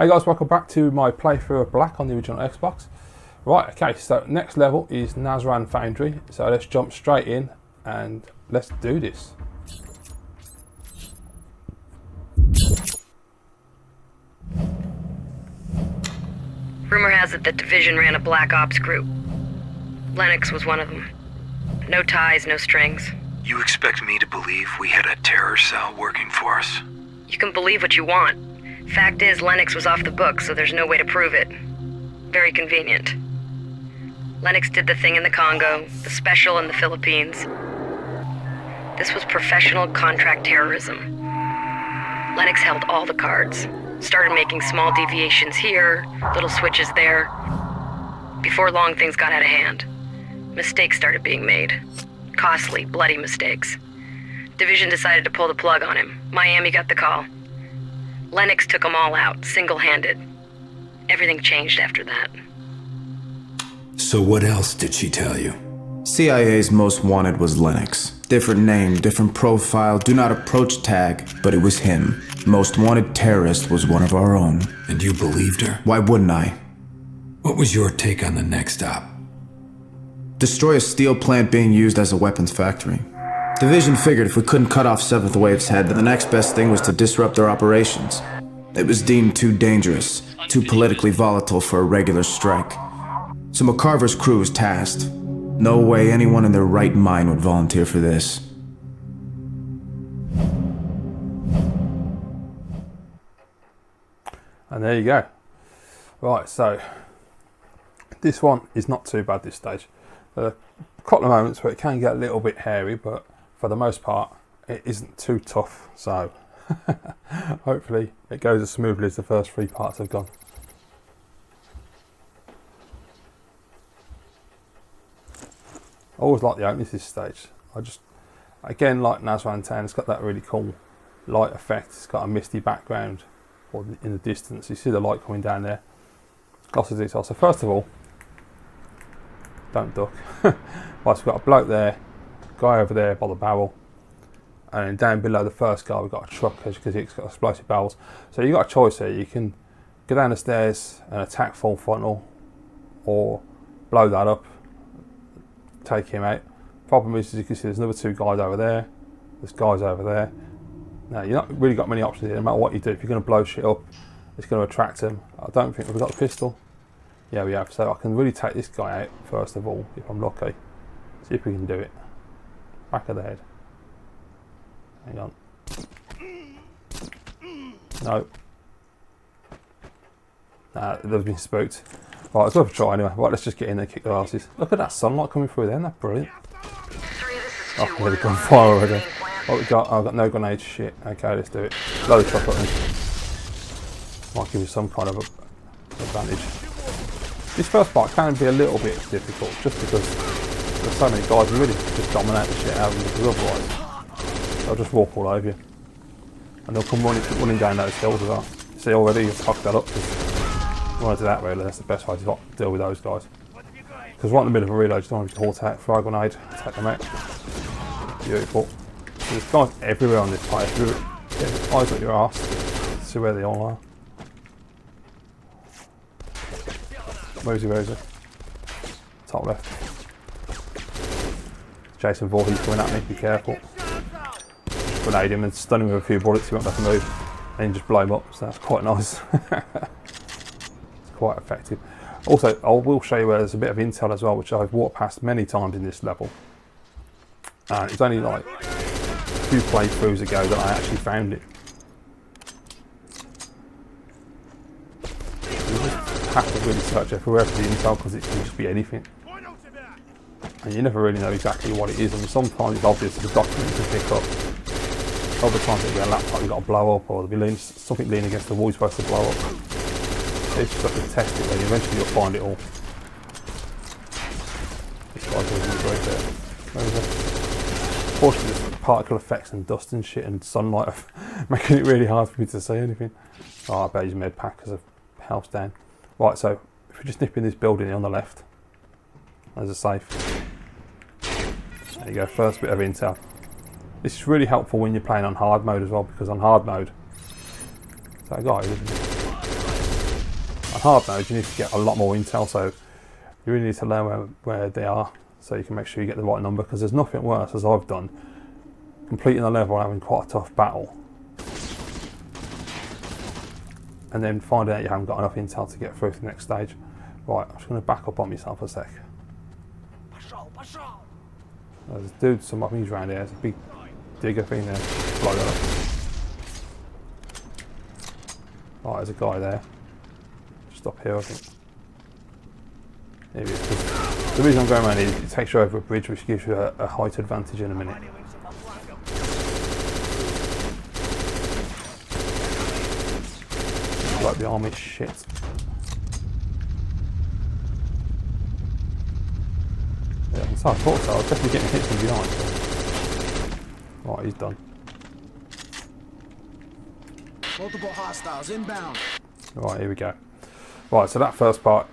Hey guys, welcome back to my playthrough of Black on the original Xbox. Right, okay, so next level is Naszran Foundry. So let's jump straight in and let's do this. Rumor has it that Division ran a Black Ops group. Lennox was one of them. No ties, no strings. You expect me to believe we had a terror cell working for us? You can believe what you want. Fact is, Lennox was off the books, so there's no way to prove it. Very convenient. Lennox did the thing in the Congo, the special in the Philippines. This was professional contract terrorism. Lennox held all the cards. Started making small deviations here, little switches there. Before long, things got out of hand. Mistakes started being made. Costly, bloody mistakes. Division decided to pull the plug on him. Miami got the call. Lennox took them all out, single-handed. Everything changed after that. So what else did she tell you? CIA's most wanted was Lennox. Different name, different profile, do not approach tag, but it was him. Most wanted terrorist was one of our own. And you believed her? Why wouldn't I? What was your take on the next op? Destroy a steel plant being used as a weapons factory. Division figured if we couldn't cut off 7th Wave's head, then the next best thing was to disrupt their operations. It was deemed too dangerous, too politically volatile for a regular strike. So McCarver's crew was tasked. No way anyone in their right mind would volunteer for this. And there you go. Right, so this one is not too bad this stage. There are a couple of moments where it can get a little bit hairy, but for the most part it isn't too tough, so hopefully it goes as smoothly as the first 3 parts have gone. I always like the opening to this stage. Again, like Naszran 10, it's got that really cool light effect. It's got a misty background or in the distance. You see the light coming down there. Lots of detail. So first of all, don't duck. Right, so we've got a bloke there, guy over there by the barrel, and then down below the first guy we've got a truck because it's got explosive barrels. So you've got a choice here. You can go down the stairs and attack full frontal, or blow that up, take him out. Problem is, as you can see, there's another 2 guys over there. There's guys over there. Now, you've not really got many options here. No matter what you do, if you're going to blow shit up, it's going to attract them. I don't think we've got the pistol. Yeah, we have. So I can really take this guy out first of all, if I'm lucky. See if we can do it. Back of the head. Hang on. No. Nah, they've been spooked. Right, it's worth a try anyway. Right, let's just get in there and kick their asses. Look at that sunlight coming through there, isn't that brilliant? Oh, yeah, they've gone fire already. What we got? Oh, I've got no grenades. Shit. Okay, let's do it. Load the truck up then. Might give you some kind of advantage. This first part can be a little bit difficult just because there's so many guys who really just dominate the shit out of them, because otherwise they'll just walk all over you. And they'll come running down those hills as well. See, already you've fucked that up. You want to do that really, that's the best way to deal with those guys. Because right in the middle of a reload, you just don't want to be caught out, fire grenade, take them out. Beautiful. So there's guys everywhere on this place. Get eyes at your arse, see where they all are. Where is he? Top left. Jason Voorhees coming at me, be careful. Grenade him and stun him with a few bullets, he won't have to move. And just blow him up, so that's quite nice. Quite effective. Also, I will show you where there's a bit of intel as well, which I've walked past many times in this level. And it's only like a few playthroughs ago that I actually found it. You just have to really search everywhere for the intel because it can just be anything. And you never really know exactly what it is. I mean, sometimes it's obvious there's a document to pick up. Other times it'll be a laptop you've got to blow up, or there'll be something leaning against the wall you're supposed to blow up. It's just got to test it, then eventually you'll find it all. This guy's really great there. Where is it? Fortunately, there's particle effects and dust and shit and sunlight are making it really hard for me to see anything. Oh, I bet he's med pack because of health's down. Right, so if we just nip in this building on the left, there's a safe. There you go, first bit of intel. This is really helpful when you're playing on hard mode as well, because on hard mode, that guy, isn't he? On hard mode, you need to get a lot more intel, so you really need to learn where they are, so you can make sure you get the right number, because there's nothing worse, as I've done, completing a level and having quite a tough battle, and then finding out you haven't got enough intel to get through to the next stage. Right, I'm just going to back up on myself a sec. There's dudes, some weapons around here. There's a big digger thing there. Blow that up. Right, there's a guy there. Just up here, I think. There he is. The reason I'm going around is it takes you over a bridge, which gives you a height advantage in a minute. Like the army shit. Yeah, that's how I thought so. I was definitely getting hit from behind. So. Right, he's done. Multiple hostiles inbound. Right, here we go. Right, so that first part,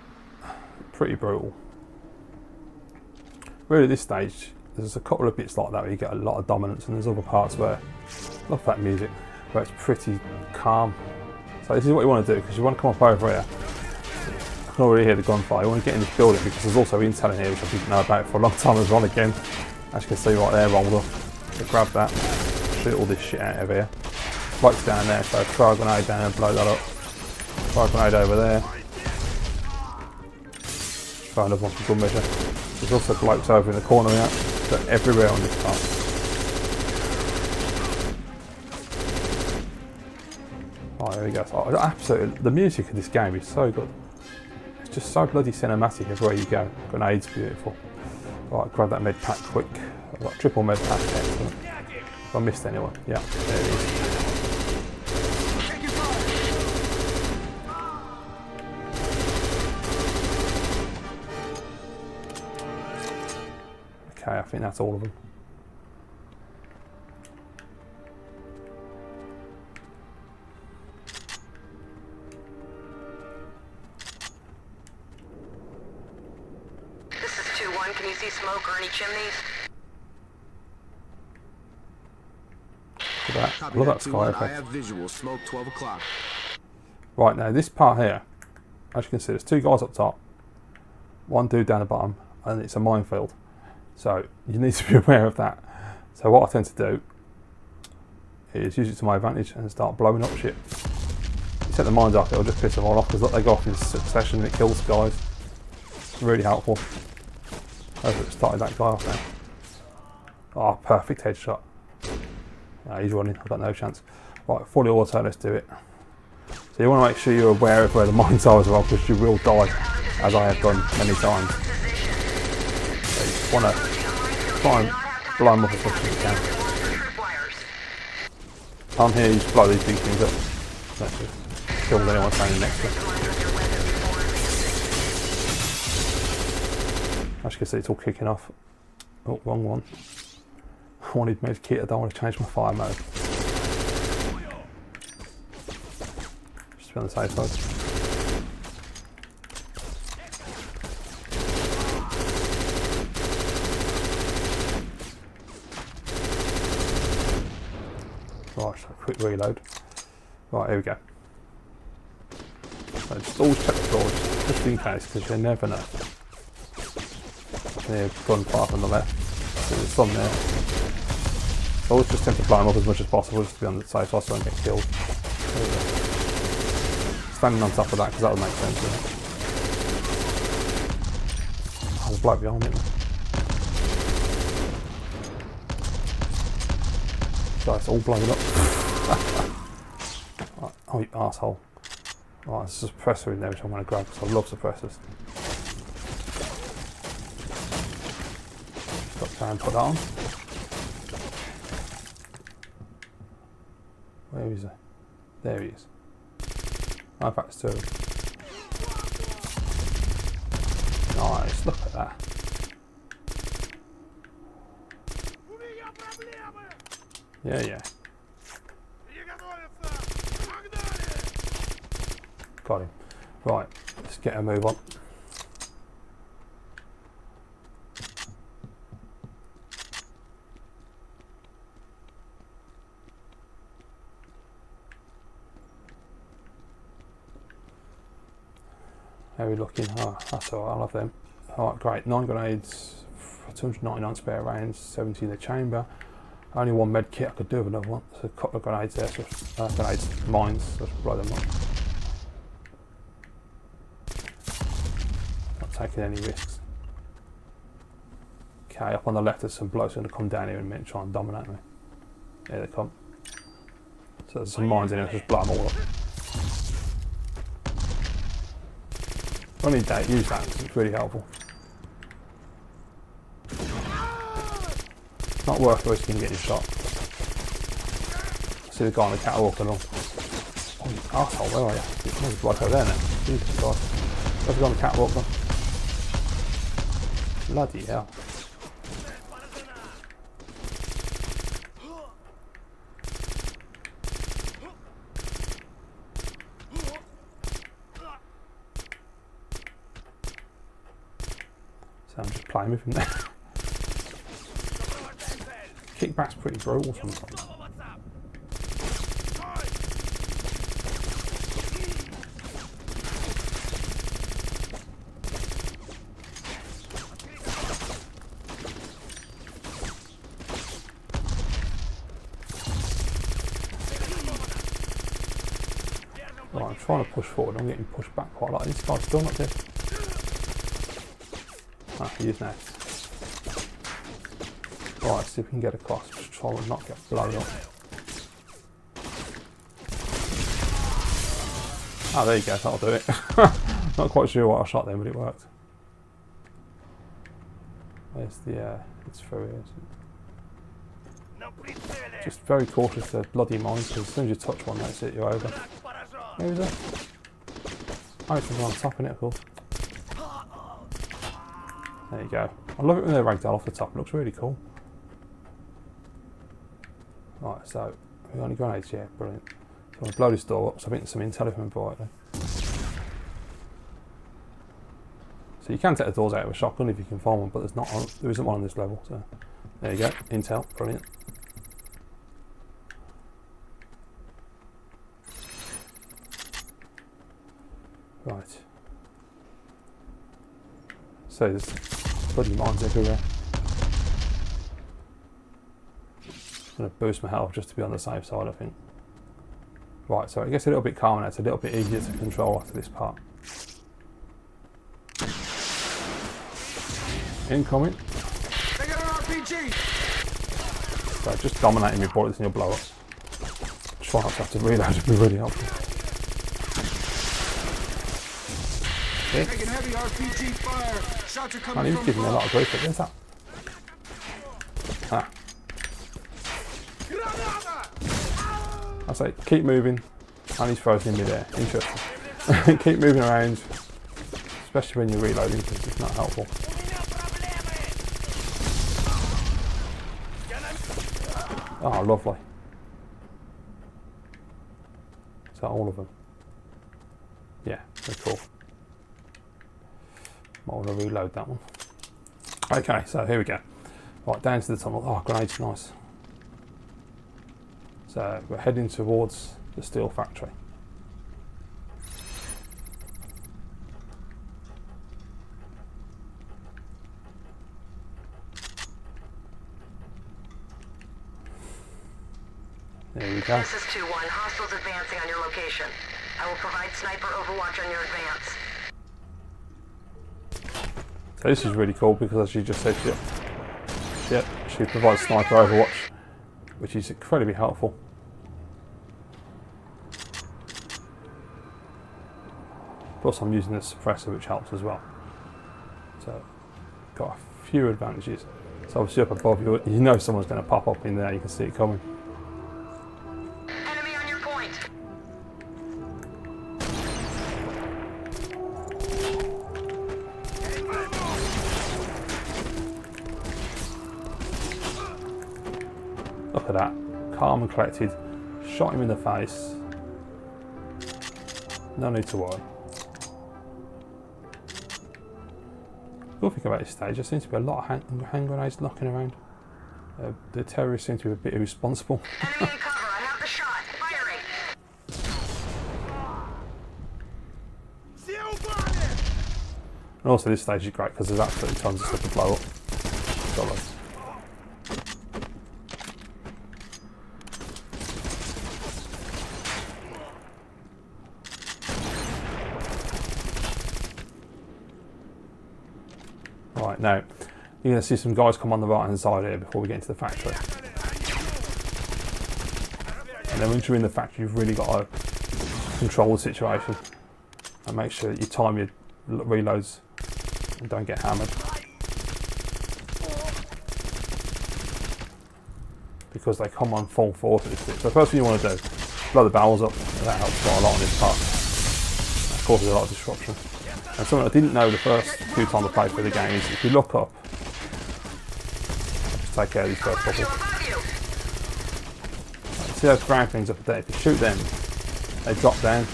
pretty brutal. Really, at this stage, there's a couple of bits like that where you get a lot of dominance, and there's other parts where, love that music, where it's pretty calm. So this is what you want to do, because you want to come up over here. I can already hear the gunfire. You want to get in this building, because there's also intel in here, which I didn't know about for a long time as well again. As you can see right there, rolled up. So grab that, shoot all this shit out of here. Lights down there, so throw a grenade down and blow that up. Throw a grenade over there. Try another one for good measure. There's also blokes over in the corner here. They're everywhere on this part. Right, there we go. So, absolutely, the music of this game is so good. It's just so bloody cinematic everywhere you go. Grenades, beautiful. Right, grab that med pack quick. I've got triple med pack, excellent. If I missed anyone, yeah, there it is. Okay, I think that's all of them. This is 2-1. Can you see smoke or any chimneys? Look at that. Copy Look at that that 2-1. sky I effect. have visual. Smoke 12 o'clock. Right, now this part here, as you can see, there's two guys up top, one dude down the bottom, and it's a minefield. So you need to be aware of that. So what I tend to do is use it to my advantage and start blowing up shit. You set the mines off, it'll just piss them all off, because they go off in succession and it kills guys. It's really helpful. I've started that guy off now. Oh, perfect headshot. He's running, I've got no chance. Right, fully auto, let's do it. So you want to make sure you're aware of where the mines are as well, because you will die, as I have done many times. So you just want to try and blow them up as much as you can. On here, you just blow these big things up. That just kills anyone standing next to it. As you can see, it's all kicking off. Oh, wrong one. I wanted med kit, I don't want to change my fire mode. Just to be on the safe side. Right, so quick reload. Right, here we go. So just always check the floor, just in case, because you never know. Near gunfire from the left. So there's some there. So always just tend to blow them up as much as possible, just to be on the safe side so I don't get killed. There we go. Standing on top of that, because that would make sense, wouldn't it? Oh, there's a bloke behind me. So it's all blown up. Right, oh, you arsehole. Right, there's a suppressor in there which I'm going to grab, because I love suppressors. Got to try and put that on. Where is he? There he is. Oh, in fact, it's two of them. Nice, look at that. Yeah, yeah. Got him. Right, let's get a move on. How are we looking? Oh, that's alright, I'll have them. Alright, great. 9 grenades, 299 spare rounds, 70 in the chamber. Only 1 med kit, I could do with another one. So a couple of grenades there, so grenades, mines, so let's blow them up. Not taking any risks. Okay, up on the left there's some blokes going to come down here in a minute and try and dominate me. Here they come. So there's some mines in here, just blow them all up. Only that, use that, it's really helpful. Not worth risking getting shot. See the guy on the catwalk and all. Oh, you arsehole, where are you? There's a bloke over there now. Jesus Christ. Where's the guy on the catwalk then? Bloody hell. So I'm just playing with him there. Kickback's pretty brutal sometimes. Right, I'm trying to push forward, I'm getting pushed back quite a lot. This guy's still not dead. Ah, he is now. Right, see if we can get across. Just try and not get blown up. Oh, there you go, that'll do it. Not quite sure what I shot then, but it worked. There's the, it's through here. Just very cautious of bloody mines, because as soon as you touch one, that's it, you're over. Where is it? Oh, it's on top, isn't it, of course. There you go. I love it when they're ragdoll off the top, it looks really cool. Right, so, we got any grenades? Yeah, brilliant. So I'm going to blow this door up, so I think there's some intel if I remember rightly. So you can take the doors out with a shotgun if you can find one, but there isn't one on this level, so there you go, intel, brilliant. Right. So there's bloody mines everywhere. I'm going to boost my health just to be on the safe side, I think. Right, so it gets a little bit calmer now, it's a little bit easier to control after this part. Incoming. They got an RPG! So just dominating me bullets and you'll blow up. Try not to have to reload, it'd be really helpful. Taking heavy RPG fire. Shots are coming Man, he was from giving me a lot of above. grief, but there's that. Ah. I say, keep moving. And he's frozen in midair. Interesting. Keep moving around, especially when you're reloading, because it's not helpful. Oh, lovely. Is that all of them? Yeah, they're cool. Might want to reload that one. Okay, so here we go. Right, down to the tunnel. Oh, grenades, nice. So we're heading towards the steel factory. There we go. This is 2-1. Hostiles advancing on your location. I will provide sniper overwatch on your advance. So this is really cool because as you just said, yep, she provides sniper overwatch, which is incredibly helpful. Plus I'm using the suppressor, which helps as well. So got a few advantages. So obviously up above you know someone's going to pop up in there, you can see it coming. Enemy on your point. Look at that, calm and collected, shot him in the face, no need to worry. The cool thing about this stage, there seems to be a lot of hand grenades knocking around. The terrorists seem to be a bit irresponsible. Enemy in cover. I have the shot. Firing. And also this stage is great because there's absolutely tons of stuff to blow up. Solid. Right, now you're going to see some guys come on the right hand side here before we get into the factory. And then once you're in the factory, you've really got to control the situation and make sure that you time your reloads and don't get hammered. Because they come on full force at this bit. So the first thing you want to do, blow the barrels up. That helps quite a lot on this part. That causes a lot of disruption. And something I didn't know the first few times I played through the game is if you look up, just take care of these first couple. See those ground things up there? If you shoot them, they drop down.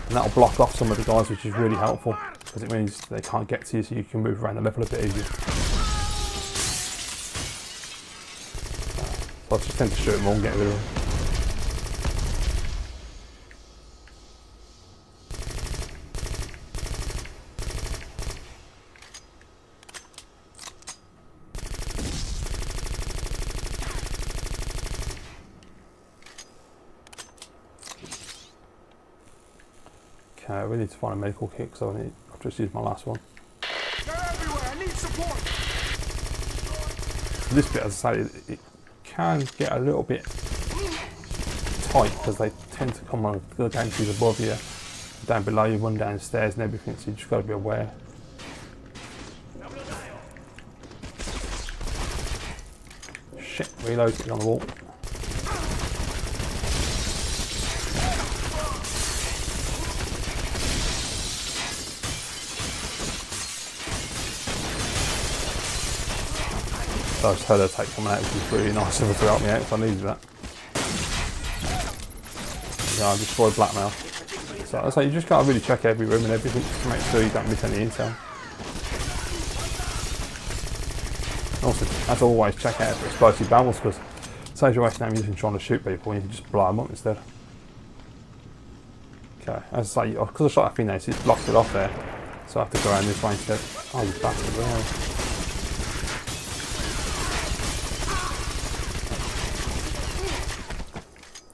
And that'll block off some of the guys, which is really helpful. Because it means they can't get to you, so you can move around the level a bit easier. So I just tend to shoot them all and get rid of them. Okay, I really need to find a medical kit because I've just used my last one. They're everywhere. I need support. So this bit, as I say, it can get a little bit tight because they tend to come on the gantries above you, down below you, run downstairs and everything, so you just got to be aware. Shit, reload, get on the wall. So I just heard her take coming out, which was really nice of her to help me out if I needed that. Yeah, I destroyed blackmail. So I say you just gotta really check every room and everything just to make sure you don't miss any intel. Also, as always, check out for explosive barrels because it saves you wasting ammunition trying to shoot people and you can just blow them up instead. Okay, as I say, because I shot that thing now, it's blocked it off there. So I have to go around this way instead. Oh, you bastard, really?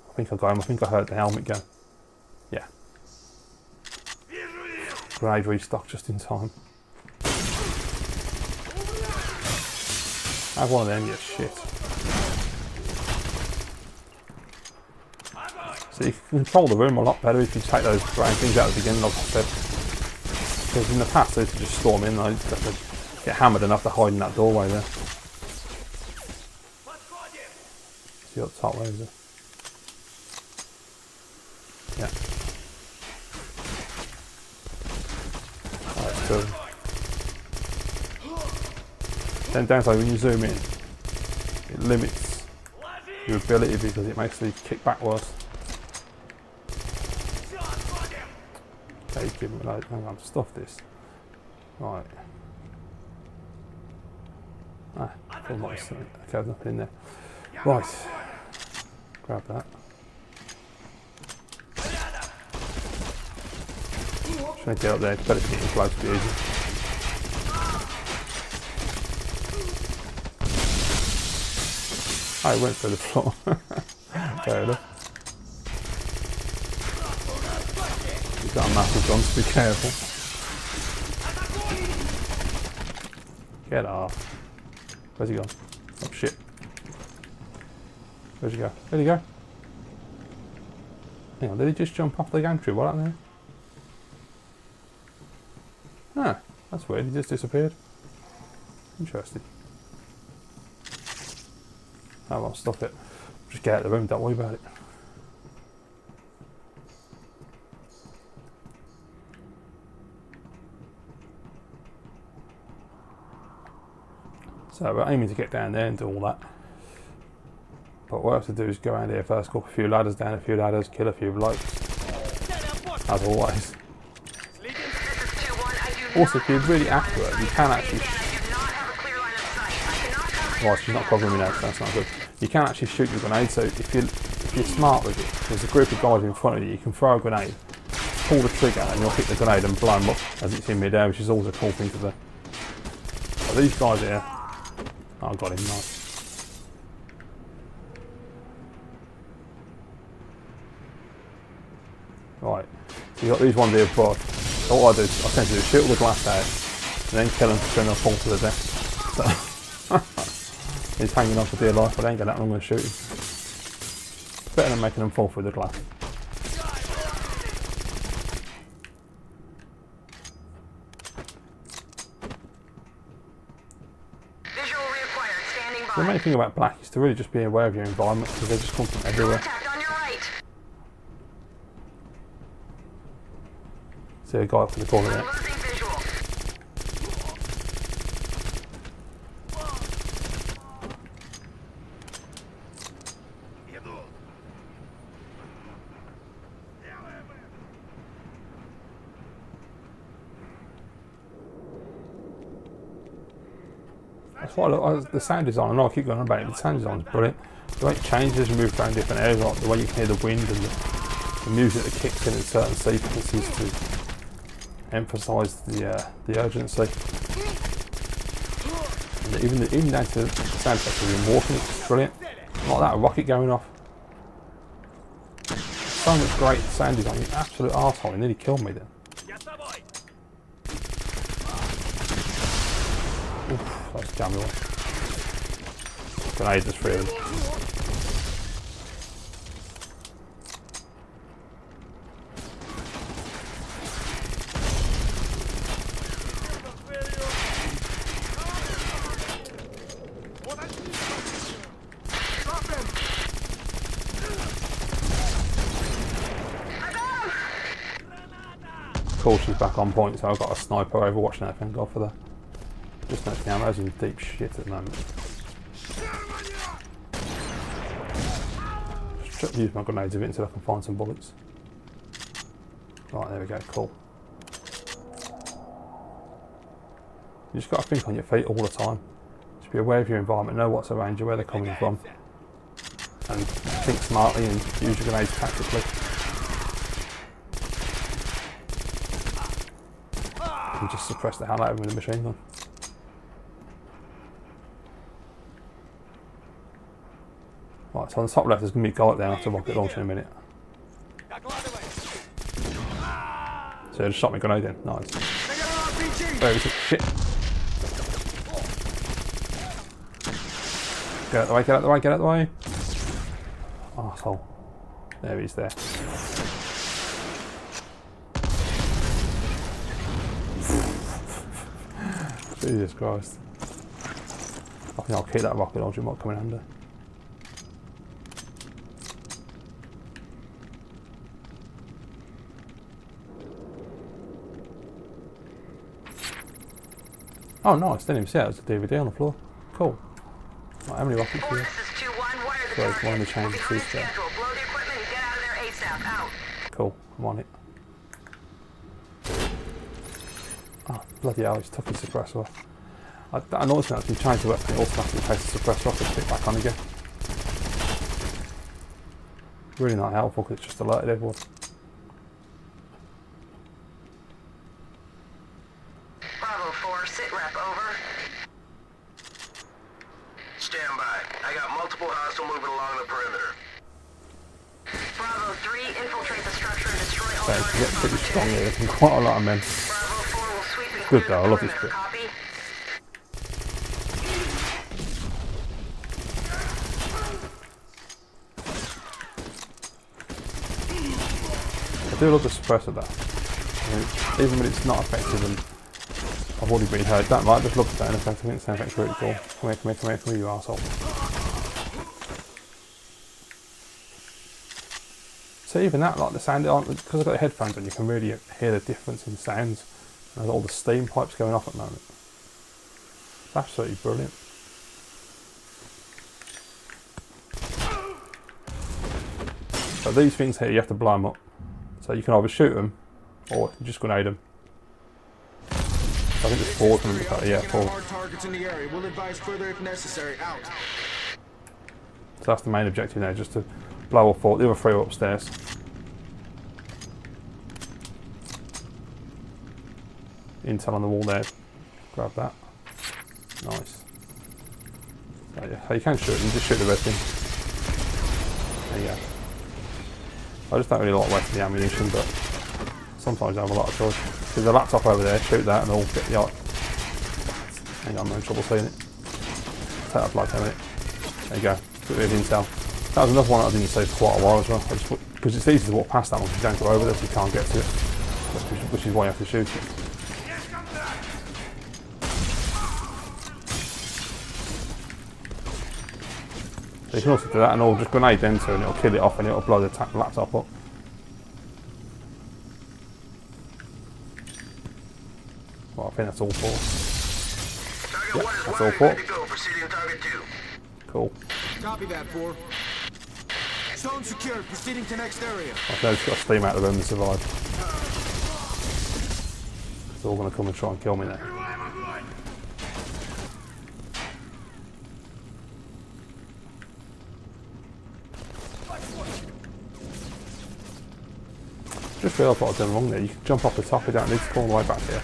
I think I got him. I think I heard the helmet go. Yeah. Grenade restock just in time. Have one of them, you shit. So you can control the room a lot better if you take those ground things out at the beginning, like I said. Because in the past they used to just storm in, they get hammered enough to hide in that doorway there. See up top, where is it? Yeah. Alright, so then downside when you zoom in, it limits your ability because it makes the kick back worse. Okay, give him a load. Hang on, stuff this. Right. Ah, okay, there's nothing in there. Right. Grab that. Trying to get up there, it's better to get in close to be easy. Oh, it went through the floor. Fair enough. You've got a massive gun, so be careful. Get off. Where's he gone? Oh shit. Where'd he go? Where'd he go? Hang on, did he just jump off the gantry? What happened there? Ah, that's weird, he just disappeared. Interesting. Oh well, stop it. Just get out of the room, don't worry about it. So we're aiming to get down there and do all that. But what I have to do is go around here first, go up a few ladders, down a few ladders, kill a few blokes. As always. Also, if you're really accurate, you can actually... Well, she's not covering me now, so that's not good. You can actually shoot your grenade, so if you're smart with it, there's a group of guys in front of you, you can throw a grenade, pull the trigger and you'll hit the grenade and blow them up as it's in mid-air, which is always a cool thing to do. But these guys here, oh, I got him, nice. Right, so you got these ones here above. So what I do is I tend to do shoot all the glass out and then kill them so they'll fall to the death. So he's hanging on for dear life, but I ain't got that long, I'm going to shoot him. It's better than making them fall through the glass. Visual reacquired, standing by. The main thing about black is to really just be aware of your environment because they just come from everywhere. Contact on your right. See a guy up in the corner there. Losing visual. That's why the sound design, I know I keep going on about it, but the sound design is brilliant. The way it changes and moves around different areas, like the way you can hear the wind and the music that kicks in certain sequences to emphasise the urgency. And even down to the sound effects of you walking, it's brilliant. Like that, a rocket going off. So much great sound design, you absolute arsehole, it nearly killed me then. Oof, that's a jammy one. Grenade just free of them. Cool, she's back on point, so I've got a sniper overwatching that thing, God for that. Just noticing the ammo's in deep shit at the moment. Just use my grenades a bit until I can find some bullets. Right, there we go, cool. You just got to think on your feet all the time. Just be aware of your environment, know what's around you, where they're coming from. And think smartly and use your grenades tactically. And just suppress the hell out of them with a machine gun. Right, so on the top left there's going to be a guy up there after rocket launch in a minute. So I just shot my grenade in, nice. Where is it? Shit. Get out the way, get out the way, get out the way. Arsehole. There he is there. Jesus Christ. I think I'll keep that rocket launcher, it might come in handy. Oh nice, didn't even see that, it was a DVD on the floor. Cool. Right, how many rockets do you have? So it's one of the chains of food there. Cool, I'm on it. Oh, bloody hell, he's took his suppressor off. I noticed that if you change the weapon, it automatically takes the suppressor off and stick back on again. Really not helpful because it's just alerted everyone. Bravo 4, sit rep, over. Stand by. I got multiple hostiles moving along the perimeter. Bravo 3, infiltrate the structure and destroy all So targets. it's pretty strong here, there's been quite a lot of men. Bravo 4 will sweep and Good clear though, I the love this perimeter. bit. Copy. I do love the suppressor though. I mean, even when it's not effective and I've already been hurt, don't mind, just love the sound effect. I think the sound effect's really cool. Come here, you arsehole. So even that, like the sound, because I've got the headphones on, you can really hear the difference in sounds. There's all the steam pipes going off at the moment. It's absolutely brilliant. So these things here, you have to blow them up. So you can either shoot them, or you just grenade them. I think there's 4 of them. Yeah, 4. Targets in the area. We'll advise further if necessary. Out. So that's the main objective now, just to blow off 4. The other 3 are upstairs. intel on the wall there. Grab that. Nice. So, yeah, so you can shoot them, just shoot the red thing. There you go. I just don't really like wasting the ammunition, but sometimes I have a lot of choice. There's a laptop over there, shoot that and I'll get the art. Hang on, I'm in trouble seeing it. Take that like a minute. There you go, got rid of intel. That was another one I didn't see for quite a while as well. Because it's easy to walk past that one because you don't go over there so you can't get to it. Which is why you have to shoot it. So you can also do that and I'll just grenade into it and it'll kill it off and it'll blow the laptop up. Well, I think that's all four. Yep, that's all four. Cool. Copy that, 4. Zone secured. Proceeding to next area. I've just got to steam out of the room and survive. It's all going to come and try and kill me now. Just realised what I've done wrong there. You can jump off the top, you don't need to come all the way back here.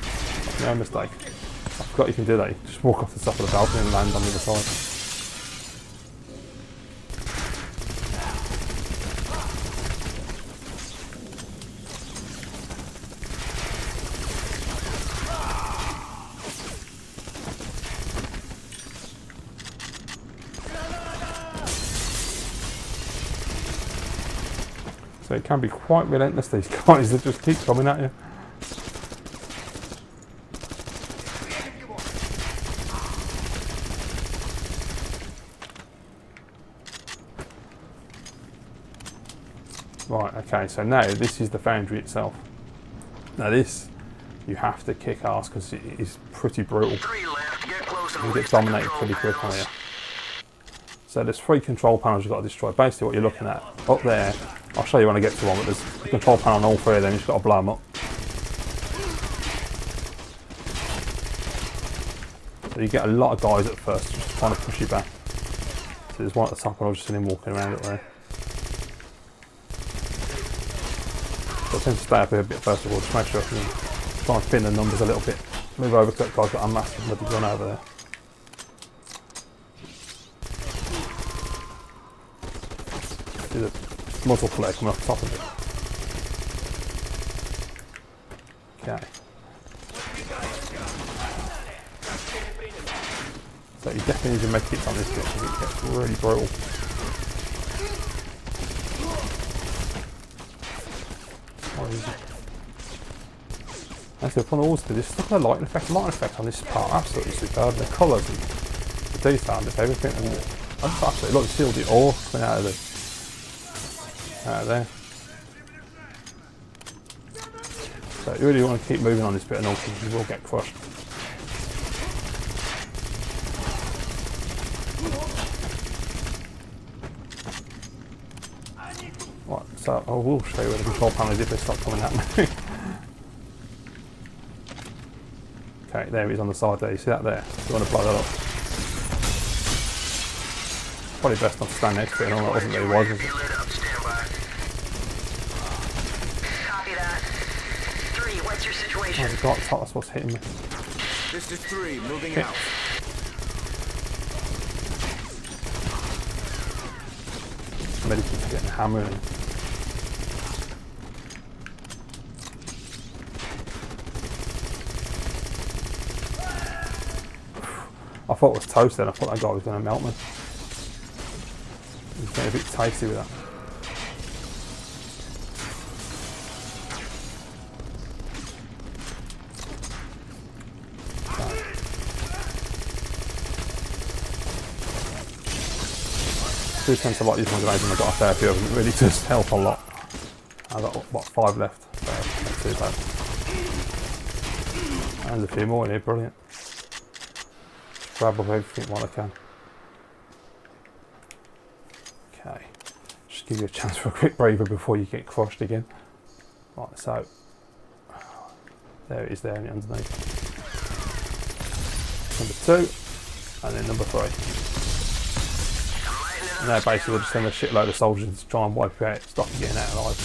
No mistake. I forgot you can do that. You just walk off the top of the balcony and land on the other side. So it can be quite relentless, these guys, that just keep coming at you. Right, okay, so now this is the Foundry itself. Now this, you have to kick ass because it is pretty brutal. You get dominated pretty quick on here. So there's 3 control panels you've got to destroy. Basically what you're looking at, up there, I'll show you when I get to one, but there's a control panel on all 3 of them, you've just got to blow them up. So you get a lot of guys at first, just trying to push you back. So there's one at the top and I've just seen him walking around up there. So I tend to stay up here a bit first of all, just make sure I can try and spin the numbers a little bit. Move over to that guy's got a massive bloody gun over there. See the muzzle flare coming off the top of it. Okay. So you definitely need to make it on this bit because it gets really brutal. Actually, upon also this, look at the lighting effect. Lighting effect on this part, absolutely superb. The colours and the detail and just everything. And I just absolutely look, sealed it all coming out of there. So you really want to keep moving on this bit and all because you will get crushed. Right, so I will show you where the control panel is if they start coming at me. Okay, there it is on the side there. You see that there? You want to blow that up. Probably best not to stand next to it and all that wasn't really wise, was it? Copy that. 3, what's your situation? Oh, the guy at the top, that's what's hitting me. This is 3, moving Okay. out. Medikit's getting hammered. I thought it was toast then, I thought that guy was going to melt me. He's getting a bit tasty with that. I do tend to like using my grenades when I've got a fair few of them, it really does help a lot. I've got, what, 5 left, so not too bad. And there's a few more in here, brilliant. Grab up everything while I can. Okay, just give you a chance for a quick breather before you get crushed again. Right, so there it is there underneath. Number 2, and then number 3. And now basically we'll just send a shitload of soldiers to try and wipe you out, stop you getting out alive.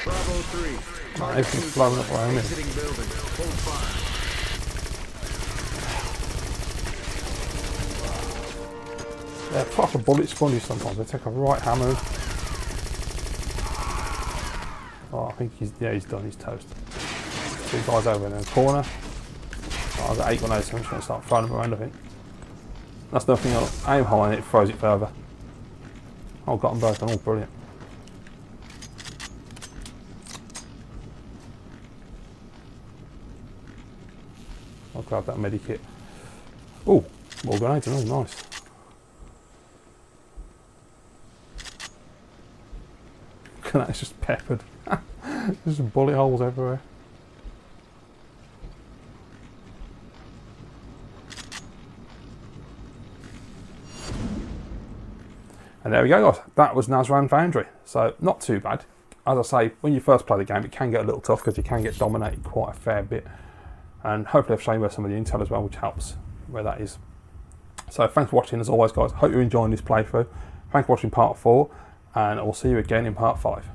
Bravo 3. Everything's blowing up around me. Exiting building. Hold fire. They're proper bullet sponges sometimes. They take a right hammer. Oh, I think he's done. He's toast. 2 guys over in the corner. Oh, I've got 8 grenades, so I'm just going to start throwing them around, I think. That's nothing. I'll aim high and it throws it further. Oh, got them both on. Oh, brilliant. I'll grab that medikit. Oh, more grenades. Oh, nice. Look at that, it's just peppered. There's some bullet holes everywhere. And there we go, guys. That was Naszran Foundry. So not too bad. As I say, when you first play the game, it can get a little tough because you can get dominated quite a fair bit. And hopefully I've shown you where some of the intel as well, which helps where that is. So thanks for watching as always, guys. Hope you're enjoying this playthrough. Thanks for watching part 4, and I'll see you again in part 5.